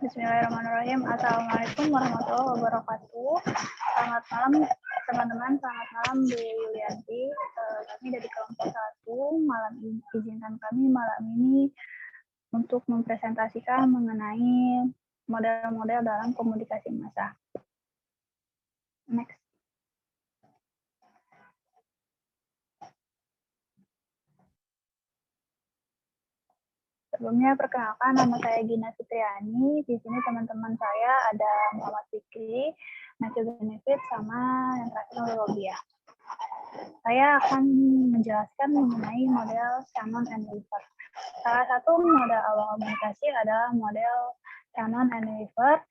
Bismillahirrahmanirrahim. Assalamualaikum warahmatullahi wabarakatuh. Selamat malam teman-teman, selamat malam Bu Yulianti. Kami dari kelompok 1 malam ini, izinkan kami malam ini untuk mempresentasikan mengenai model-model dalam komunikasi massa. Next. Sebelumnya perkenalkan, nama saya Gina Fitriani. Di sini teman-teman saya ada Muhammad Fikri, Matthew Benefit, sama yang terakhir Robia. Saya akan menjelaskan mengenai model Shannon and Weaver. Salah satu model awal komunikasi adalah model Shannon and Weaver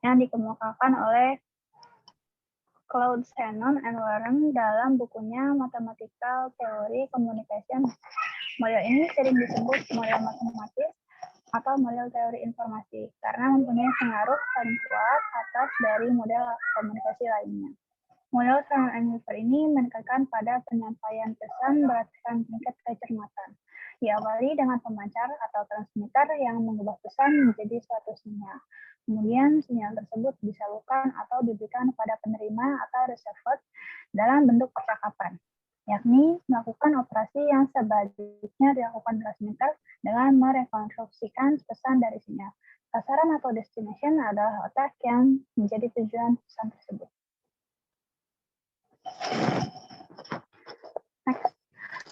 yang dikemukakan oleh Claude Shannon and Warren dalam bukunya Mathematical Theory Communication. Model ini sering disebut model matematis atau model teori informasi karena mempunyai pengaruh paling kuat atas dari model komunikasi lainnya. Model Shannon and Weaver ini menekankan pada penyampaian pesan berdasarkan tingkat kecermatan. Diawali dengan pemancar atau transmitter yang mengubah pesan menjadi suatu sinyal. Kemudian sinyal tersebut disalurkan atau diberikan kepada penerima atau receiver dalam bentuk percakapan, yakni melakukan operasi yang sebaliknya dilakukan transmitter dengan merekonstruksikan pesan dari sinyal. Sasaran atau destination adalah otak yang menjadi tujuan pesan tersebut. Next.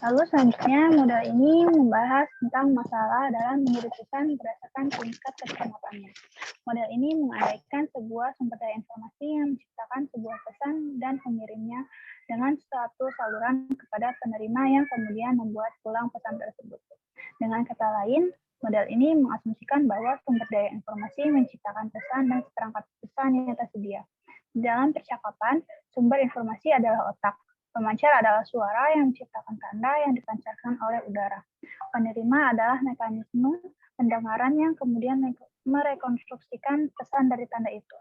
Lalu selanjutnya model ini membahas tentang masalah dalam mengirim pesan berdasarkan tingkat kecermatannya. Model ini mengandaikan sebuah sumber daya informasi yang menciptakan sebuah pesan dan pengirimnya dengan suatu saluran kepada penerima yang kemudian membuat ulang pesan tersebut. Dengan kata lain, model ini mengasumsikan bahwa sumber daya informasi menciptakan pesan dan seperangkat pesan yang tersedia. Dalam percakapan, sumber informasi adalah otak. Pemancar adalah suara yang menciptakan tanda yang dipancarkan oleh udara. Penerima adalah mekanisme pendengaran yang kemudian merekonstruksikan pesan dari tanda itu.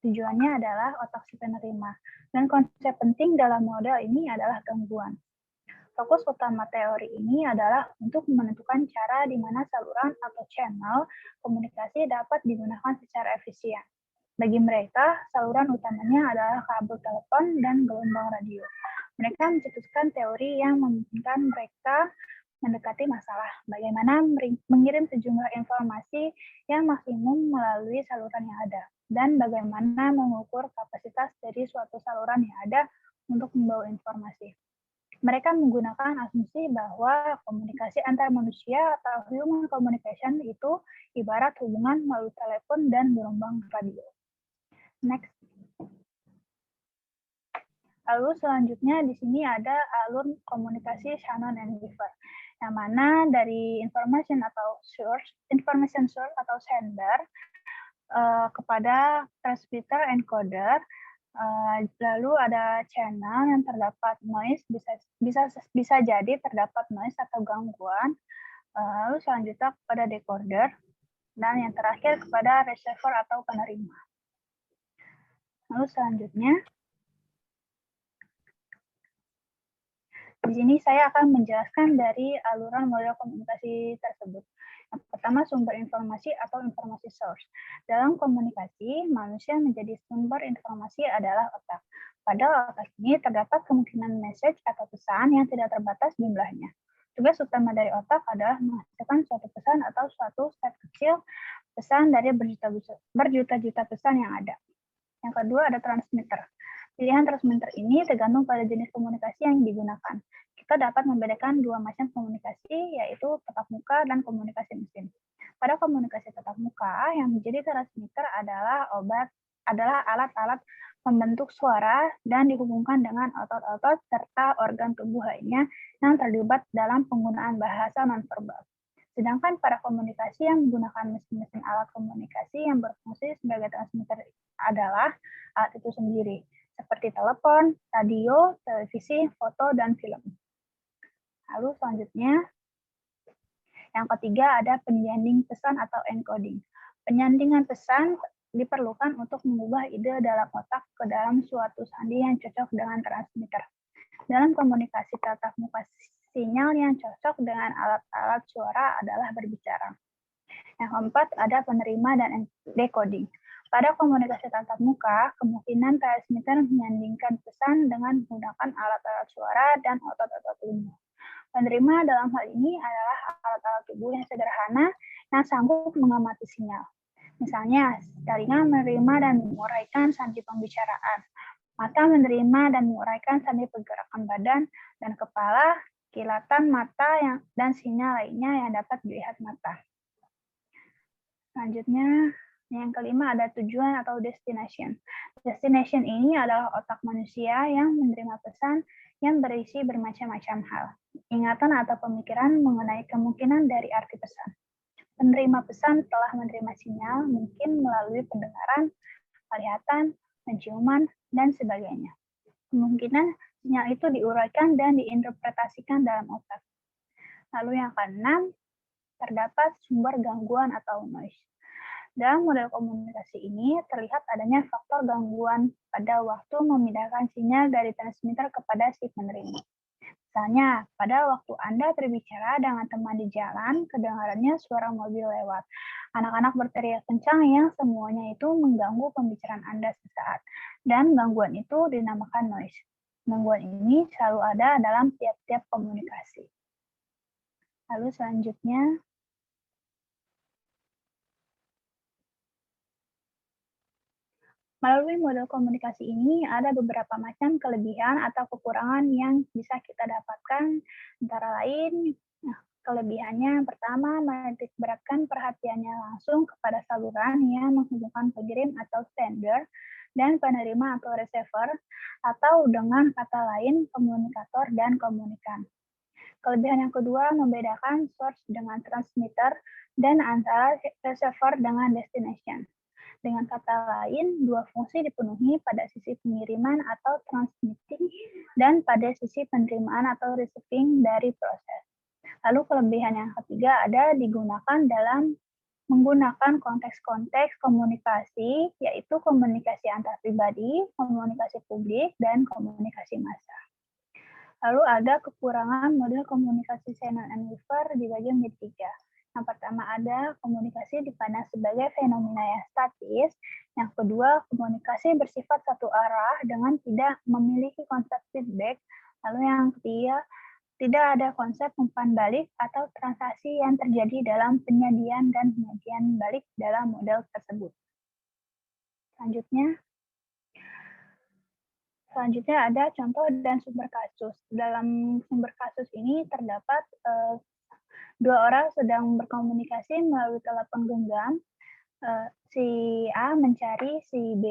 Tujuannya adalah otak si penerima. Dan konsep penting dalam model ini adalah gangguan. Fokus utama teori ini adalah untuk menentukan cara di mana saluran atau channel komunikasi dapat digunakan secara efisien. Bagi mereka, saluran utamanya adalah kabel telepon dan gelombang radio. Mereka mencetuskan teori yang memungkinkan mereka mendekati masalah, bagaimana mengirim sejumlah informasi yang maksimum melalui saluran yang ada, dan bagaimana mengukur kapasitas dari suatu saluran yang ada untuk membawa informasi. Mereka menggunakan asumsi bahwa komunikasi antar manusia atau human communication itu ibarat hubungan melalui telepon dan gelombang radio. Next. Lalu selanjutnya di sini ada alur komunikasi Shannon and Weaver, yang mana dari information source atau sender kepada transmitter encoder, lalu ada channel yang terdapat noise, bisa jadi terdapat noise atau gangguan, lalu selanjutnya kepada decoder, dan yang terakhir kepada receiver atau penerima. Lalu selanjutnya, di sini saya akan menjelaskan dari aluran model komunikasi tersebut. Yang pertama, sumber informasi atau informasi source. Dalam komunikasi, manusia menjadi sumber informasi adalah otak. Pada otak ini terdapat kemungkinan message atau pesan yang tidak terbatas jumlahnya. Tugas utama dari otak adalah menghasilkan suatu pesan atau suatu set kecil pesan dari berjuta-juta pesan yang ada. Yang kedua ada transmitter. Pilihan transmitter ini tergantung pada jenis komunikasi yang digunakan. Kita dapat membedakan dua macam komunikasi, yaitu tatap muka dan komunikasi mesin. Pada komunikasi tatap muka, yang menjadi transmitter adalah alat-alat pembentuk suara dan dihubungkan dengan otot-otot serta organ tubuh lainnya yang terlibat dalam penggunaan bahasa nonverbal. Sedangkan pada komunikasi yang menggunakan mesin-mesin alat komunikasi yang berfungsi sebagai transmitter adalah alat itu sendiri, seperti telepon, radio, televisi, foto, dan film. Lalu selanjutnya, yang ketiga ada penyanding pesan atau encoding. Penyandingan pesan diperlukan untuk mengubah ide dalam otak ke dalam suatu sandi yang cocok dengan transmitter. Dalam komunikasi tatap muka, sinyal yang cocok dengan alat-alat suara adalah berbicara. Yang keempat, ada penerima dan decoding. Pada komunikasi tatap muka, kemungkinan transmitter menyandingkan pesan dengan menggunakan alat-alat suara dan otot-otot tubuh. Penerima dalam hal ini adalah alat-alat tubuh yang sederhana yang sanggup mengamati sinyal. Misalnya, telinga menerima dan menguraikan sandi pembicaraan, mata menerima dan menguraikan sandi pergerakan badan, dan kepala, kilatan mata dan sinyal lainnya yang dapat dilihat mata. Selanjutnya, yang kelima ada tujuan atau destination. Destination ini adalah otak manusia yang menerima pesan yang berisi bermacam-macam hal. Ingatan atau pemikiran mengenai kemungkinan dari arti pesan. Penerima pesan telah menerima sinyal mungkin melalui pendengaran, penglihatan, penciuman, dan sebagainya. Kemungkinan sinyal itu diuraikan dan diinterpretasikan dalam otak. Lalu yang keenam, terdapat sumber gangguan atau noise. Dalam model komunikasi ini terlihat adanya faktor gangguan pada waktu memindahkan sinyal dari transmitter kepada si penerima. Misalnya, pada waktu Anda berbicara dengan teman di jalan, kedengarannya suara mobil lewat. Anak-anak berteriak kencang yang semuanya itu mengganggu pembicaraan Anda sesaat. Dan gangguan itu dinamakan noise. Gangguan ini selalu ada dalam tiap-tiap komunikasi. Lalu selanjutnya, melalui model komunikasi ini ada beberapa macam kelebihan atau kekurangan yang bisa kita dapatkan, antara lain kelebihannya pertama menitik beratkan perhatiannya langsung kepada saluran yang menghubungkan pengirim atau sender dan penerima atau receiver, atau dengan kata lain komunikator dan komunikan. Kelebihan yang kedua membedakan source dengan transmitter dan antara receiver dengan destination. Dengan kata lain, dua fungsi dipenuhi pada sisi pengiriman atau transmitting dan pada sisi penerimaan atau receiving dari proses. Lalu kelebihan yang ketiga ada digunakan dalam menggunakan konteks-konteks komunikasi, yaitu komunikasi antar pribadi, komunikasi publik, dan komunikasi massa. Lalu ada kekurangan model komunikasi Shannon and Weaver dibagi menjadi tiga. Yang pertama ada komunikasi dipandang sebagai fenomena yang statis. Yang kedua, komunikasi bersifat satu arah dengan tidak memiliki konsep feedback. Lalu yang ketiga, tidak ada konsep umpan balik atau transaksi yang terjadi dalam penyediaan dan penyajian balik dalam model tersebut. Selanjutnya ada contoh dan sumber kasus. Dalam sumber kasus ini terdapat dua orang sedang berkomunikasi melalui telepon genggam. Si A mencari si B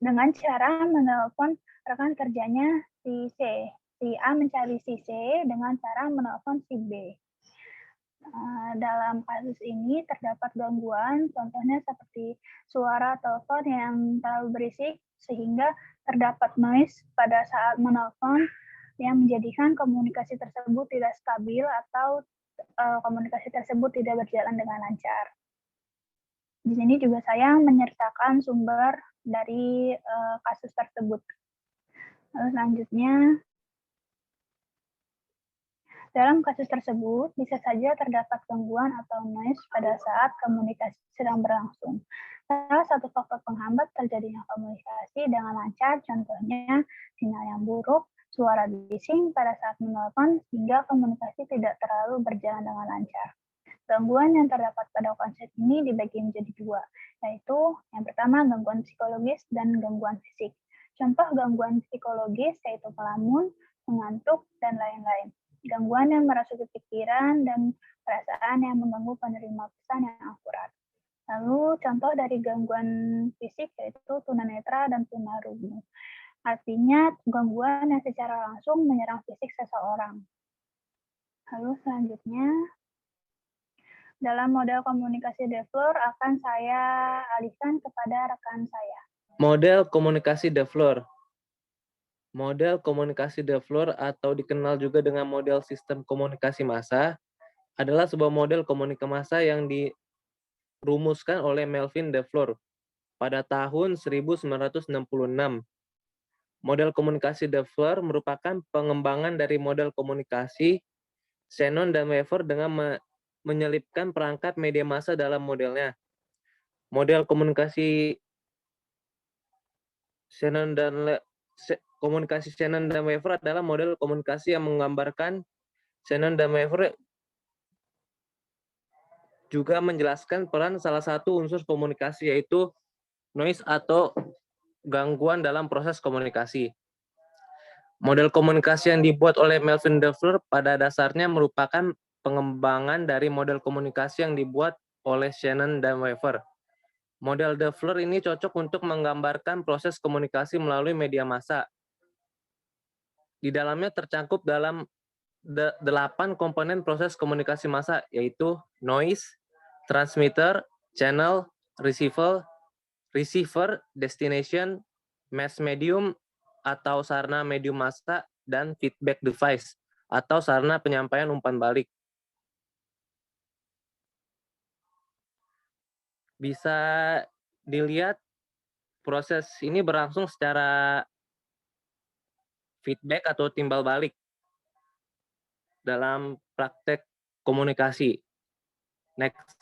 dengan cara menelpon rekan kerjanya si C. Si A mencari si C dengan cara menelpon si B. Dalam kasus ini terdapat gangguan, contohnya seperti suara telepon yang terlalu berisik sehingga terdapat noise pada saat menelpon yang menjadikan komunikasi tersebut tidak stabil atau komunikasi tersebut tidak berjalan dengan lancar. Di sini juga saya menyertakan sumber dari kasus tersebut. Lalu selanjutnya, dalam kasus tersebut bisa saja terdapat gangguan atau noise pada saat komunikasi sedang berlangsung. Salah satu faktor penghambat terjadinya komunikasi dengan lancar, contohnya sinyal yang buruk, suara bising pada saat menelpon, sehingga komunikasi tidak terlalu berjalan dengan lancar. Gangguan yang terdapat pada konsep ini dibagi menjadi dua, yaitu yang pertama gangguan psikologis dan gangguan fisik. Contoh gangguan psikologis yaitu melamun, mengantuk, dan lain-lain. Gangguan yang merasuki pikiran dan perasaan yang mengganggu penerima pesan yang akurat. Lalu contoh dari gangguan fisik yaitu tunanetra dan tunarungu. Artinya gangguan yang secara langsung menyerang fisik seseorang. Lalu selanjutnya, dalam model komunikasi Defleur akan saya alihkan kepada rekan saya. Model komunikasi Defleur. Model komunikasi Defleur atau dikenal juga dengan model sistem komunikasi massa adalah sebuah model komunikasi massa yang dirumuskan oleh Melvin Defleur pada tahun 1966. Model komunikasi Defleur merupakan pengembangan dari model komunikasi Shannon dan Weaver dengan menyelipkan perangkat media massa dalam modelnya. Model komunikasi Shannon dan Weaver adalah model komunikasi yang menggambarkan. Shannon dan Weaver juga menjelaskan peran salah satu unsur komunikasi, yaitu noise atau gangguan dalam proses komunikasi. Model komunikasi yang dibuat oleh Melvin Doepler pada dasarnya merupakan pengembangan dari model komunikasi yang dibuat oleh Shannon dan Weaver. Model Doepler ini cocok untuk menggambarkan proses komunikasi melalui media massa. Di dalamnya tercakup dalam 8 komponen proses komunikasi massa, yaitu noise, transmitter, channel, receiver, destination, mass medium atau sarana medium massa, dan feedback device atau sarana penyampaian umpan balik. Bisa dilihat proses ini berlangsung secara feedback atau timbal balik dalam praktek komunikasi. Next.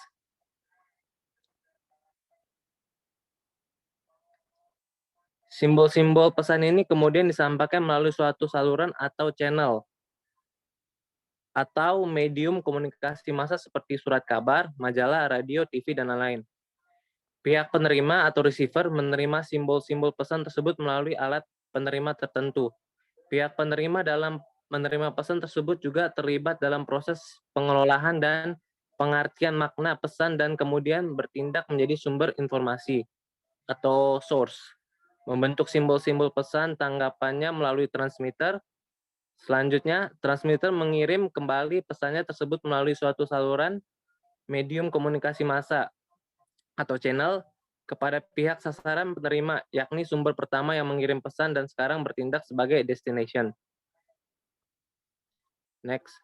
Simbol-simbol pesan ini kemudian disampaikan melalui suatu saluran atau channel atau medium komunikasi massa seperti surat kabar, majalah, radio, TV, dan lain-lain. Pihak penerima atau receiver menerima simbol-simbol pesan tersebut melalui alat penerima tertentu. Pihak penerima dalam menerima pesan tersebut juga terlibat dalam proses pengelolaan dan pengertian makna pesan dan kemudian bertindak menjadi sumber informasi atau source. Membentuk simbol-simbol pesan tanggapannya melalui transmitter. Selanjutnya, transmitter mengirim kembali pesannya tersebut melalui suatu saluran medium komunikasi massa atau channel kepada pihak sasaran penerima, yakni sumber pertama yang mengirim pesan dan sekarang bertindak sebagai destination. Next.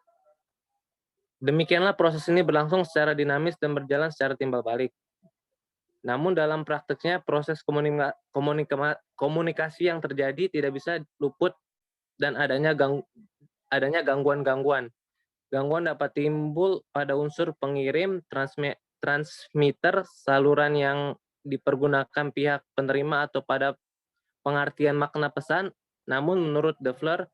Demikianlah proses ini berlangsung secara dinamis dan berjalan secara timbal balik. Namun dalam prakteknya proses komunikasi yang terjadi tidak bisa luput dan adanya gangguan-gangguan. Gangguan dapat timbul pada unsur pengirim, transmitter, saluran yang dipergunakan pihak penerima atau pada pengertian makna pesan. Namun menurut Doepler,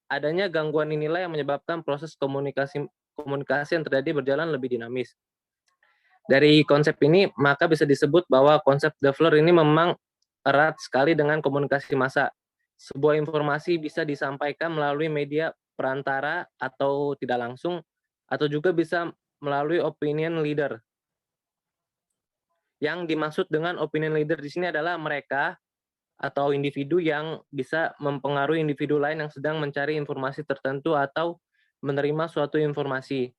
adanya gangguan inilah yang menyebabkan proses komunikasi yang terjadi berjalan lebih dinamis. Dari konsep ini, maka bisa disebut bahwa konsep Doepler ini memang erat sekali dengan komunikasi massa. Sebuah informasi bisa disampaikan melalui media perantara atau tidak langsung, atau juga bisa melalui opinion leader. Yang dimaksud dengan opinion leader di sini adalah mereka atau individu yang bisa mempengaruhi individu lain yang sedang mencari informasi tertentu atau menerima suatu informasi.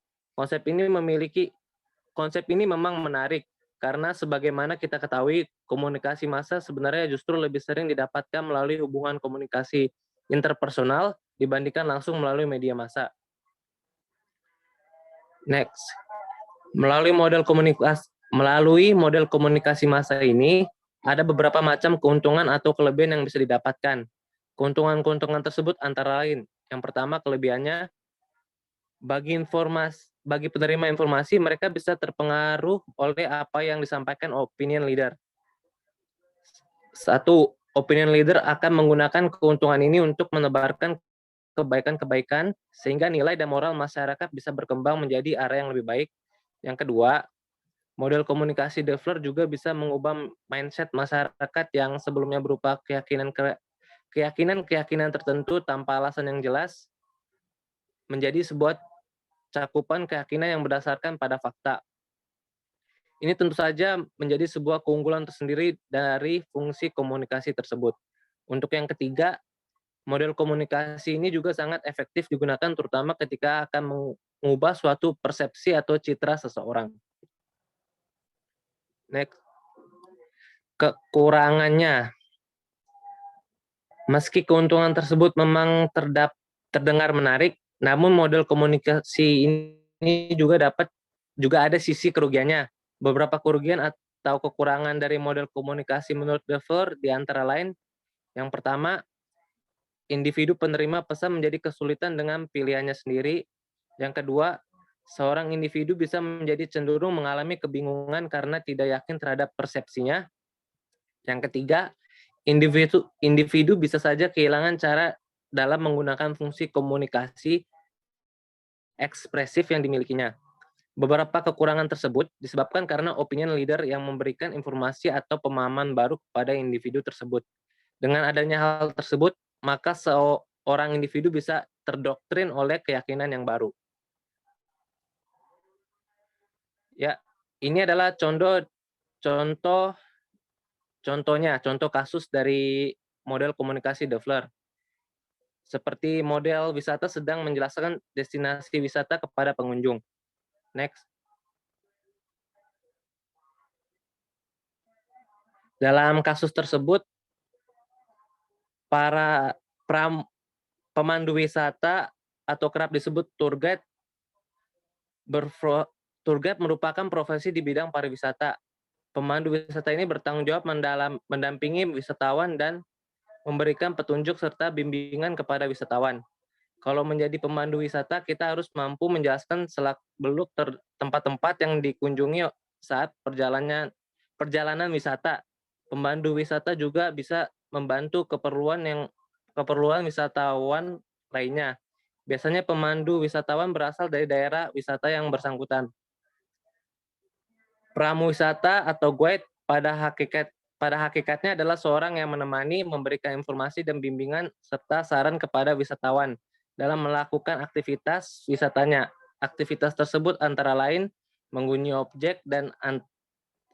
Konsep ini memang menarik karena sebagaimana kita ketahui komunikasi massa sebenarnya justru lebih sering didapatkan melalui hubungan komunikasi interpersonal dibandingkan langsung melalui media massa. Next. Melalui model komunikasi massa ini ada beberapa macam keuntungan atau kelebihan yang bisa didapatkan. Keuntungan-keuntungan tersebut antara lain, yang pertama kelebihannya bagi penerima informasi, mereka bisa terpengaruh oleh apa yang disampaikan opinion leader. Satu, opinion leader akan menggunakan keuntungan ini untuk menebarkan kebaikan-kebaikan, sehingga nilai dan moral masyarakat bisa berkembang menjadi arah yang lebih baik. Yang kedua, model komunikasi Doepler juga bisa mengubah mindset masyarakat yang sebelumnya berupa keyakinan tertentu tanpa alasan yang jelas, menjadi sebuah cakupan keyakinan yang berdasarkan pada fakta. Ini tentu saja menjadi sebuah keunggulan tersendiri dari fungsi komunikasi tersebut. Untuk yang ketiga, model komunikasi ini juga sangat efektif digunakan terutama ketika akan mengubah suatu persepsi atau citra seseorang. Next. Kekurangannya. Meski keuntungan tersebut memang terdengar menarik, namun model komunikasi ini juga ada sisi kerugiannya. Beberapa kerugian atau kekurangan dari model komunikasi menurut Doepler di antara lain, yang pertama, individu penerima pesan menjadi kesulitan dengan pilihannya sendiri. Yang kedua, Seorang individu bisa menjadi cenderung mengalami kebingungan karena tidak yakin terhadap persepsinya. Yang ketiga, individu bisa saja kehilangan cara dalam menggunakan fungsi komunikasi ekspresif yang dimilikinya. Beberapa kekurangan tersebut disebabkan karena opinion leader yang memberikan informasi atau pemahaman baru kepada individu tersebut. Dengan adanya hal tersebut, maka seorang individu bisa terdoktrin oleh keyakinan yang baru. Ya, ini adalah contoh kasus dari model komunikasi Deffler. Seperti model wisata sedang menjelaskan destinasi wisata kepada pengunjung. Next. Dalam kasus tersebut, para pemandu wisata atau kerap disebut tour guide merupakan profesi di bidang pariwisata. Pemandu wisata ini bertanggung jawab mendampingi wisatawan dan memberikan petunjuk serta bimbingan kepada wisatawan. Kalau menjadi pemandu wisata, kita harus mampu menjelaskan selak-beluk tempat-tempat yang dikunjungi saat perjalanan wisata. Pemandu wisata juga bisa membantu keperluan wisatawan lainnya. Biasanya pemandu wisatawan berasal dari daerah wisata yang bersangkutan. Pramu wisata atau guide pada hakikatnya adalah seorang yang menemani, memberikan informasi dan bimbingan serta saran kepada wisatawan dalam melakukan aktivitas wisatanya. Aktivitas tersebut antara lain mengunjungi objek dan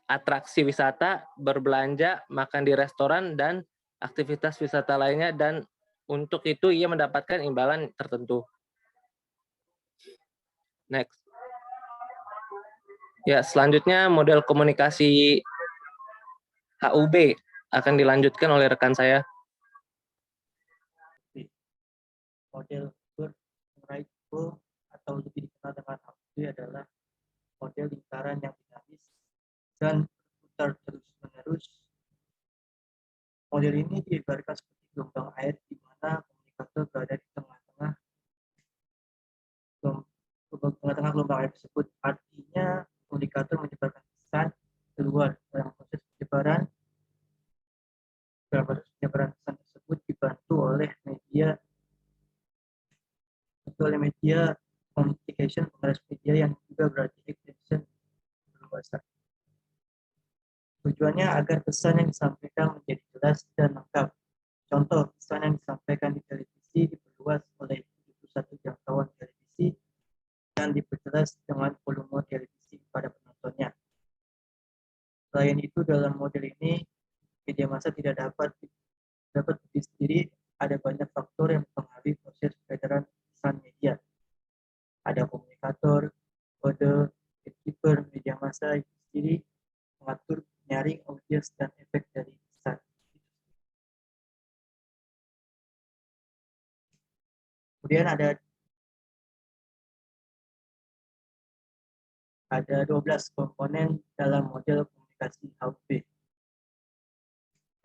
atraksi wisata, berbelanja, makan di restoran, dan aktivitas wisata lainnya, dan untuk itu ia mendapatkan imbalan tertentu. Next. Ya, selanjutnya model komunikasi HUB akan dilanjutkan oleh rekan saya. Model Burke atau lebih dikenal dengan HUB adalah model lingkaran yang dinamis dan berputar terus-menerus. Model ini diibaratkan seperti gelombang air di mana komunikator berada di tengah-tengah gelombang air tersebut. Artinya komunikator menyebarkan pesan keluar. Dalam proses penyebaran pesan tersebut dibantu oleh media communication, pengeras media yang juga berarti extension berbahasa. Tujuannya agar pesan yang disampaikan menjadi jelas dan lengkap. Contoh, pesan yang disampaikan di televisi diperluas oleh 71 jangkauan televisi dan diperjelas dengan volume televisi pada penontonnya. Selain itu, dalam model ini, media massa tidak dapat berdiri sendiri. Ada banyak faktor yang mempengaruhi proses peredaran pesan media. Ada komunikator, kode, gatekeeper, media massa itu sendiri, mengatur penyaring, audiens, dan efek dari pesan. Kemudian ada 12 komponen dalam model komunikasi HUB.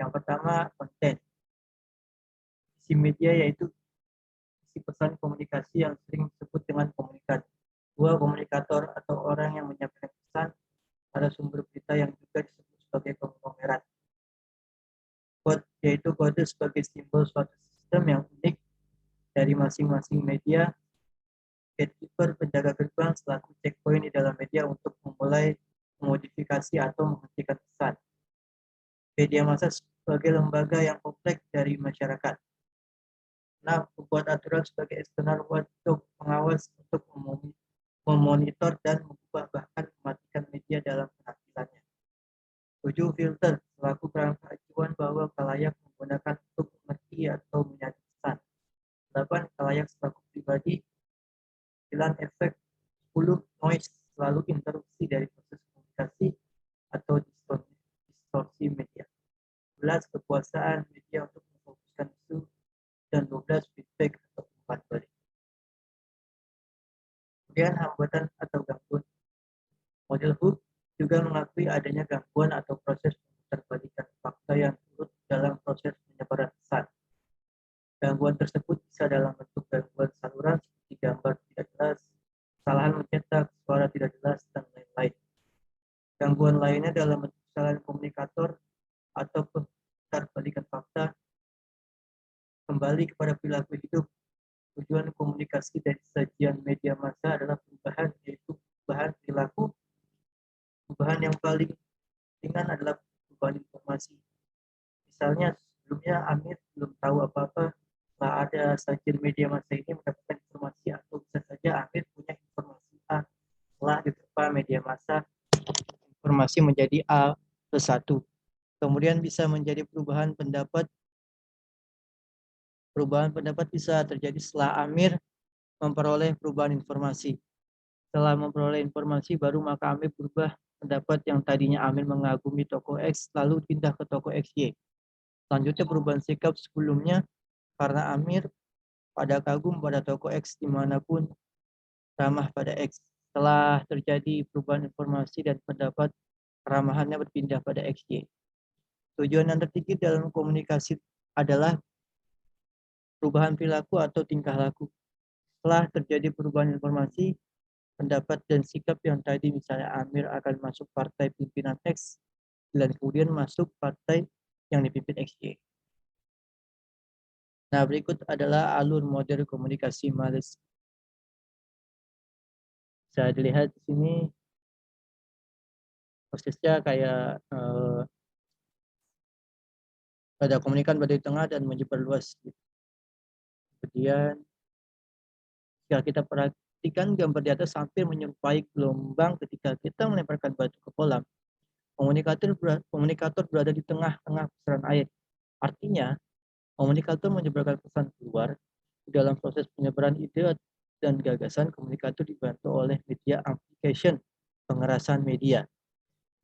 Yang pertama, konten. Isi media yaitu isi pesan komunikasi yang sering disebut dengan komunikat. Dua komunikator atau orang yang menyampaikan pesan pada sumber berita yang juga disebut sebagai konglomerat. Code yaitu kode sebagai simbol suatu sistem yang unik dari masing-masing media. Gatekeeper, penjaga gerbang selaku checkpoint di dalam media untuk memulai memodifikasi atau menghentikan pesan. Media massa sebagai lembaga yang kompleks dari masyarakat. Nah, membuat aturan sebagai eksternal watchdog pengawas untuk memonitor dan mengubah bahkan mematikan media dalam penampilannya. 7. Filter selaku kerangka acuan bahwa khalayak menggunakan untuk mengerti atau menyaring pesan. 8. Khalayak selaku pribadi. 9. Efek. 10. Noise selalu interupsi dari proses komunikasi atau distorsi media. 11. Kekuasaan media untuk memfokuskan isu. Dan 12. Feedback atau umpan balik. Kemudian hambatan atau gangguan. Model HUB juga mengakui adanya gangguan atau proses pemutarbalikan fakta yang turut dalam proses penyebaran pesan. Gangguan tersebut bisa dalam bentuk gangguan saluran seperti gambar tidak jelas, kesalahan mencetak, jelas, dan lain-lain. Gangguan lainnya dalam bentuk kesalahan komunikator atau pemutarbalikan fakta kembali kepada perilaku hidup. Tujuan komunikasi dari sajian media massa adalah perubahan, yaitu perubahan perilaku. Perubahan yang paling ringan adalah perubahan informasi. Misalnya, sebelumnya Amir belum tahu apa-apa, setelah ada sajian media massa ini mendapatkan informasi, atau bisa saja Amir punya informasi A, setelah diterpa media massa, informasi menjadi A plus 1. Kemudian bisa menjadi perubahan pendapat. Perubahan pendapat bisa terjadi setelah Amir memperoleh perubahan informasi. Setelah memperoleh informasi baru maka Amir berubah pendapat. Yang tadinya Amir mengagumi toko X lalu pindah ke toko XY. Selanjutnya perubahan sikap sebelumnya karena Amir pada kagum pada toko X dimanapun ramah pada X. Setelah terjadi perubahan informasi dan pendapat, keramahannya berpindah pada XY. Tujuan yang tertinggi dalam komunikasi adalah perubahan perilaku atau tingkah laku. Setelah terjadi perubahan informasi, pendapat dan sikap yang tadi misalnya Amir akan masuk partai pimpinan X, dan kemudian masuk partai yang dipimpin XY. Nah, berikut adalah alur model komunikasi Malez. Bisa dilihat di sini prosesnya kayak ada komunikan pada di tengah dan menyebar luas. Kemudian jika kita perhatikan gambar di atas hampir menyerupai gelombang ketika kita melemparkan batu ke kolam. Komunikator berada di tengah-tengah pusaran air. Artinya, komunikator menyebarkan pesan keluar. Di dalam proses penyebaran ide dan gagasan, komunikator dibantu oleh media amplification, pengerasan media.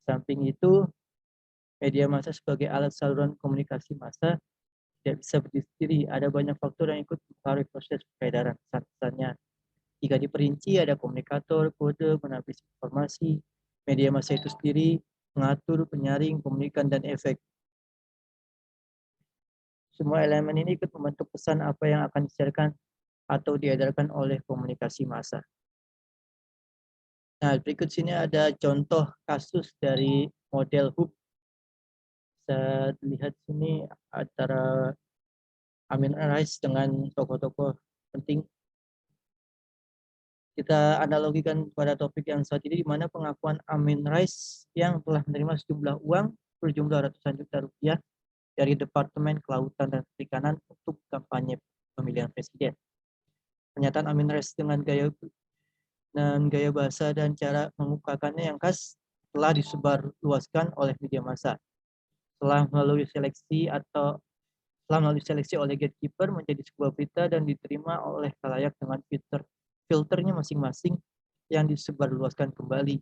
Samping itu, media massa sebagai alat saluran komunikasi massa tidak bisa berdiri sendiri. Ada banyak faktor yang ikut mempengaruhi proses peredaran pesan-pesannya. Jika diperinci, ada komunikator, kode, penapis informasi, media massa itu sendiri, mengatur, penyaring, komunikan, dan efek. Semua elemen ini ikut membentuk pesan apa yang akan disiarkan atau diedarkan oleh komunikasi massa. Nah, berikut sini ada contoh kasus dari model hub. Bisa dilihat sini antara Amin Rais dengan tokoh-tokoh penting. Kita analogikan pada topik yang saat ini, di mana pengakuan Amin Rais yang telah menerima sejumlah uang berjumlah ratusan juta rupiah dari Departemen Kelautan dan Perikanan untuk kampanye pemilihan presiden. Pernyataan Amin Rais dengan gaya bahasa dan cara mengukakannya yang khas telah disebarluaskan oleh media massa. Setelah melalui seleksi oleh gatekeeper menjadi sebuah berita dan diterima oleh khalayak dengan filternya masing-masing yang disebarluaskan kembali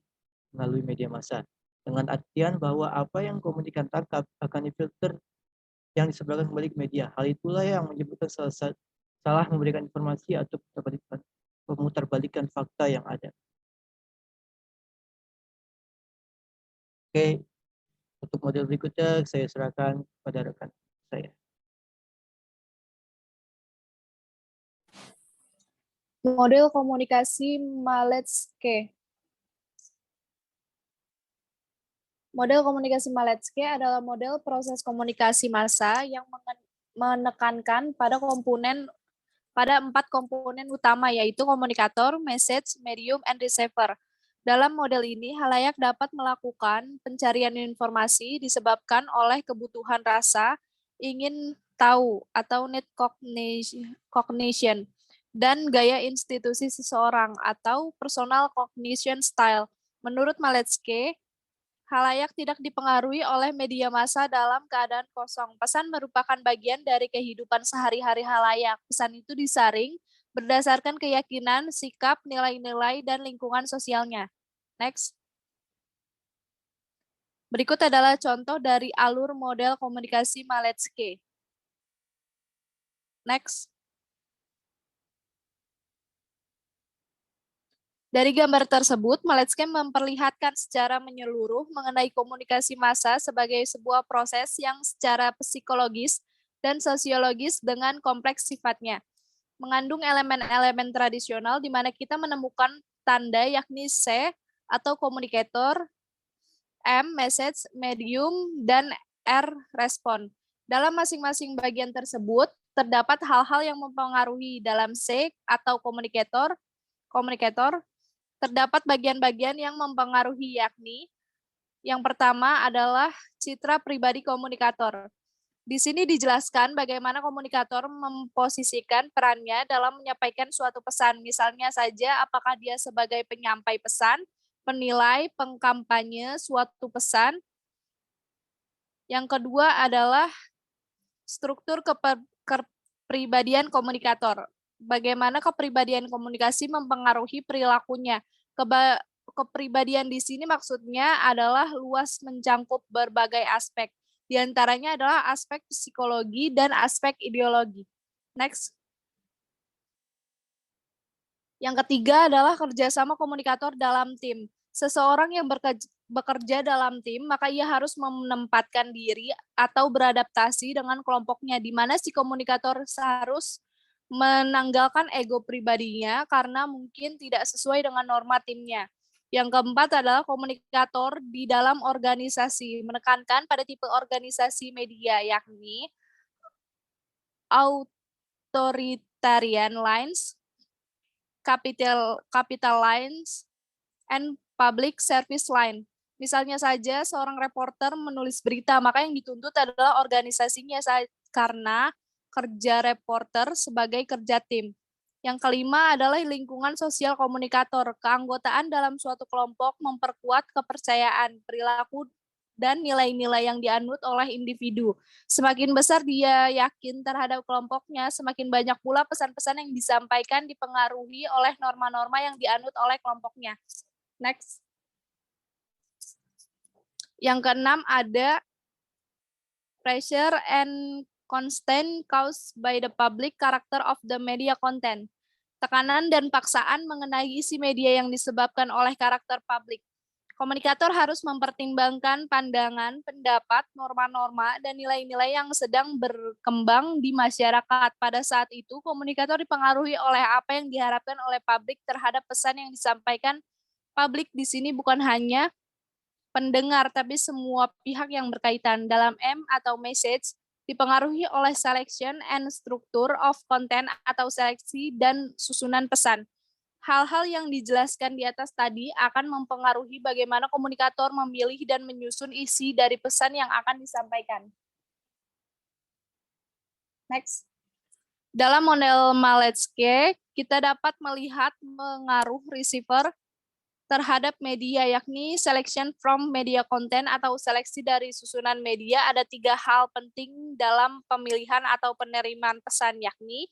melalui media massa. Dengan artian bahwa apa yang komunikan tangkap akan difilter yang disebarkan kembali ke media. Hal itulah yang menyebutkan salah memberikan informasi atau pemutarbalikan fakta yang ada. Oke, untuk model berikutnya saya serahkan kepada rekan saya. Model komunikasi Malecki. Model komunikasi Malecki adalah model proses komunikasi massa yang menekankan pada 4 komponen utama, yaitu komunikator, message, medium, and receiver. Dalam model ini, halayak dapat melakukan pencarian informasi disebabkan oleh kebutuhan rasa, ingin tahu, atau need cognition, dan gaya institusi seseorang, atau personal cognition style. Menurut Malecki, halayak tidak dipengaruhi oleh media massa dalam keadaan kosong. Pesan merupakan bagian dari kehidupan sehari-hari halayak. Pesan itu disaring berdasarkan keyakinan, sikap, nilai-nilai, dan lingkungan sosialnya. Next. Berikut adalah contoh dari alur model komunikasi Malecki. Next. Dari gambar tersebut, Malecki memperlihatkan secara menyeluruh mengenai komunikasi massa sebagai sebuah proses yang secara psikologis dan sosiologis dengan kompleks sifatnya. Mengandung elemen-elemen tradisional di mana kita menemukan tanda yakni C, atau communicator, M, message, medium, dan R, respon. Dalam masing-masing bagian tersebut, terdapat hal-hal yang mempengaruhi. Dalam C atau communicator, terdapat bagian-bagian yang mempengaruhi, yakni yang pertama adalah citra pribadi komunikator. Di sini dijelaskan bagaimana komunikator memposisikan perannya dalam menyampaikan suatu pesan. Misalnya saja, apakah dia sebagai penyampai pesan, penilai, pengkampanye suatu pesan. Yang kedua adalah struktur kepribadian komunikator. Bagaimana kepribadian komunikasi mempengaruhi perilakunya. Kepribadian di sini maksudnya adalah luas mencakup berbagai aspek. Di antaranya adalah aspek psikologi dan aspek ideologi. Next. Yang ketiga adalah kerjasama komunikator dalam tim. Seseorang yang bekerja dalam tim, maka ia harus menempatkan diri atau beradaptasi dengan kelompoknya, di mana si komunikator harus menanggalkan ego pribadinya karena mungkin tidak sesuai dengan norma timnya. Yang keempat adalah komunikator di dalam organisasi, menekankan pada tipe organisasi media, yakni authoritarian lines, capital lines, and public service line. Misalnya saja seorang reporter menulis berita, maka yang dituntut adalah organisasinya karena kerja reporter sebagai kerja tim. Yang kelima adalah lingkungan sosial komunikator. Keanggotaan dalam suatu kelompok memperkuat kepercayaan, perilaku, dan nilai-nilai yang dianut oleh individu. Semakin besar dia yakin terhadap kelompoknya, semakin banyak pula pesan-pesan yang disampaikan dipengaruhi oleh norma-norma yang dianut oleh kelompoknya. Next. Yang keenam ada pressure and constraint caused by the public character of the media content. Tekanan dan paksaan mengenai isi media yang disebabkan oleh karakter publik. Komunikator harus mempertimbangkan pandangan, pendapat, norma-norma, dan nilai-nilai yang sedang berkembang di masyarakat. Pada saat itu, komunikator dipengaruhi oleh apa yang diharapkan oleh publik terhadap pesan yang disampaikan. Publik di sini bukan hanya pendengar, tapi semua pihak yang berkaitan. Dalam M atau message, dipengaruhi oleh selection and structure of content atau seleksi dan susunan pesan. Hal-hal yang dijelaskan di atas tadi akan mempengaruhi bagaimana komunikator memilih dan menyusun isi dari pesan yang akan disampaikan. Next. Dalam model Malecki, kita dapat melihat pengaruh receiver terhadap media, yakni selection from media content atau seleksi dari susunan media. Ada 3 hal penting dalam pemilihan atau penerimaan pesan, yakni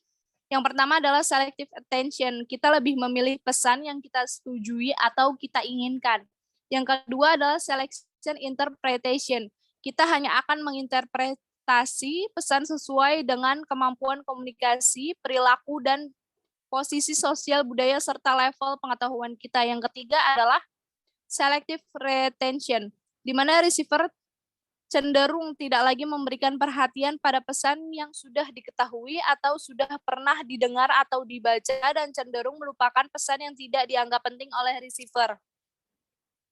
yang pertama adalah selective attention. Kita lebih memilih pesan yang kita setujui atau kita inginkan. Yang kedua adalah selection interpretation. Kita hanya akan menginterpretasi pesan sesuai dengan kemampuan komunikasi, perilaku, dan posisi sosial budaya serta level pengetahuan kita. Yang ketiga adalah selective retention, di mana receiver cenderung tidak lagi memberikan perhatian pada pesan yang sudah diketahui atau sudah pernah didengar atau dibaca dan cenderung melupakan pesan yang tidak dianggap penting oleh receiver.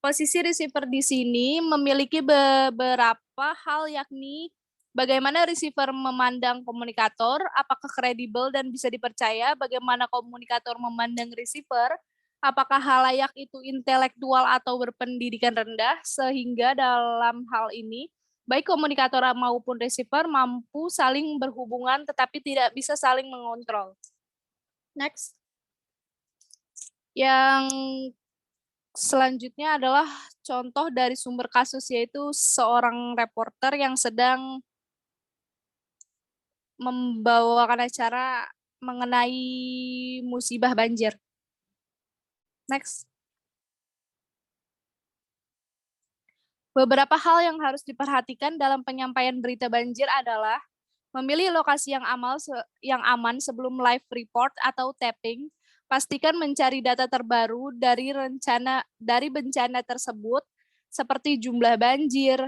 Posisi receiver di sini memiliki beberapa hal, yakni bagaimana receiver memandang komunikator, apakah kredibel dan bisa dipercaya, bagaimana komunikator memandang receiver, apakah halayak itu intelektual atau berpendidikan rendah, sehingga dalam hal ini, baik komunikator maupun receiver mampu saling berhubungan tetapi tidak bisa saling mengontrol. Next. Yang selanjutnya adalah contoh dari sumber kasus, yaitu seorang reporter yang sedang membawakan acara mengenai musibah banjir. Next. Beberapa hal yang harus diperhatikan dalam penyampaian berita banjir adalah memilih lokasi yang aman sebelum live report atau tapping. Pastikan mencari data terbaru dari bencana tersebut, seperti jumlah banjir,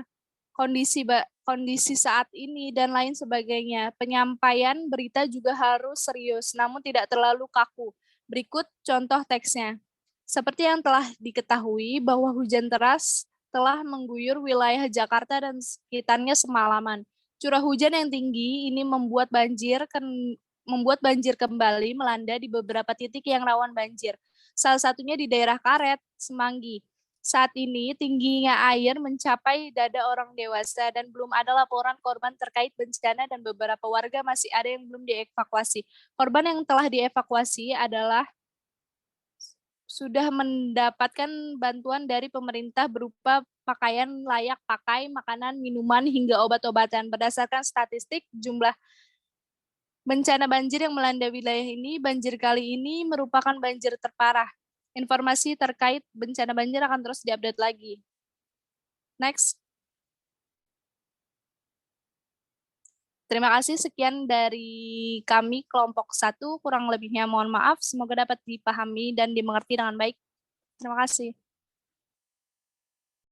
kondisi saat ini, dan lain sebagainya. Penyampaian berita juga harus serius, namun tidak terlalu kaku. Berikut contoh teksnya. Seperti yang telah diketahui bahwa hujan deras telah mengguyur wilayah Jakarta dan sekitarnya semalaman. Curah hujan yang tinggi ini membuat banjir kembali melanda di beberapa titik yang rawan banjir. Salah satunya di daerah Karet, Semanggi. Saat ini tingginya air mencapai dada orang dewasa dan belum ada laporan korban terkait bencana dan beberapa warga masih ada yang belum dievakuasi. Korban yang telah dievakuasi adalah sudah mendapatkan bantuan dari pemerintah berupa pakaian layak pakai, makanan, minuman, hingga obat-obatan. Berdasarkan statistik, jumlah bencana banjir yang melanda wilayah ini, banjir kali ini merupakan banjir terparah. Informasi terkait bencana banjir akan terus diupdate lagi. Next. Terima kasih, sekian dari kami kelompok 1, kurang lebihnya mohon maaf, semoga dapat dipahami dan dimengerti dengan baik. Terima kasih.